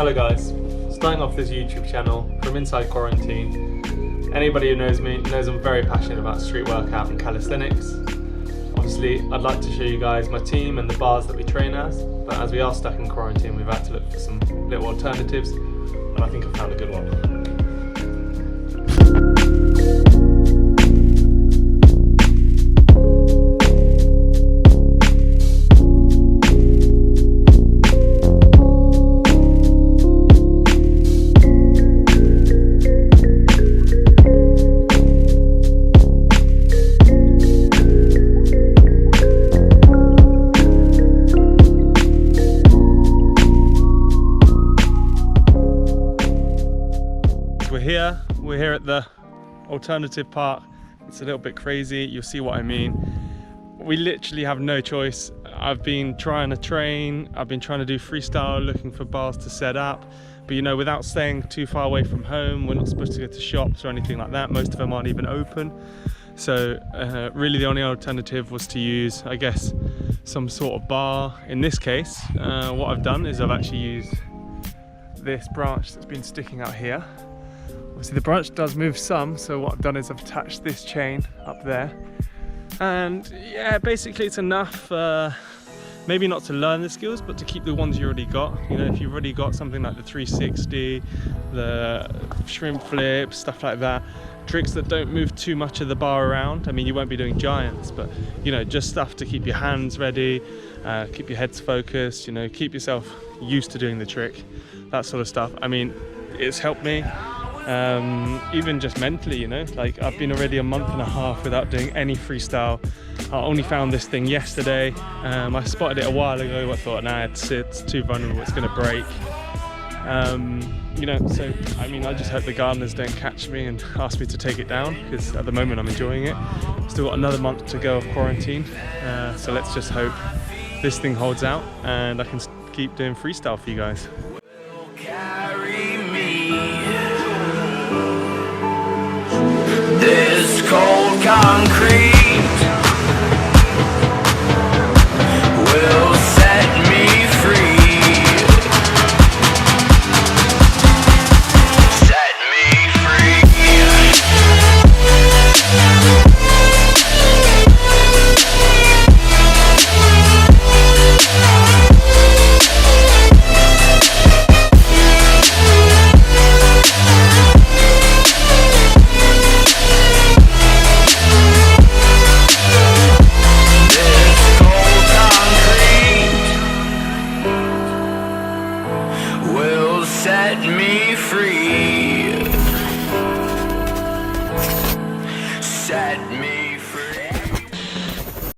Hello guys, starting off this YouTube channel from inside quarantine. Anybody who knows me knows I'm very passionate about street workout and calisthenics. Obviously I'd like to show you guys my team and the bars that we train as, but as we are stuck in quarantine we've had to look for some little alternatives, and I think I found a good one. We're here at the alternative park. It's a little bit crazy, you'll see what I mean. We literally have no choice. I've been trying to train, I've been trying to do freestyle, looking for bars to set up, but you know, without staying too far away from home, we're not supposed to go to shops or anything like that. Most of them aren't even open. So really the only alternative was to use, I guess, some sort of bar. In this case, what I've done is I've actually used this branch that's been sticking out here. Obviously the branch does move some, so what I've done is I've attached this chain up there, and yeah, basically it's enough, maybe not to learn the skills, but to keep the ones you already got. You know, if you've already got something like the 360, the shrimp flip, stuff like that, tricks that don't move too much of the bar around. I mean, you won't be doing giants, but you know, just stuff to keep your hands ready, keep your heads focused, you know, keep yourself used to doing the trick, that sort of stuff. I mean, it's helped me. Even just mentally, you know, like I've been already a month and a half without doing any freestyle. I only found this thing yesterday. I spotted it a while ago. I thought, nah, it's too vulnerable, it's gonna break. You know, so I mean, I just hope the gardeners don't catch me and ask me to take it down, because at the moment I'm enjoying it. Still got another month to go of quarantine, so let's just hope this thing holds out and I can keep doing freestyle for you guys. This cold concrete will set me free. Set me free. Set me free. Set me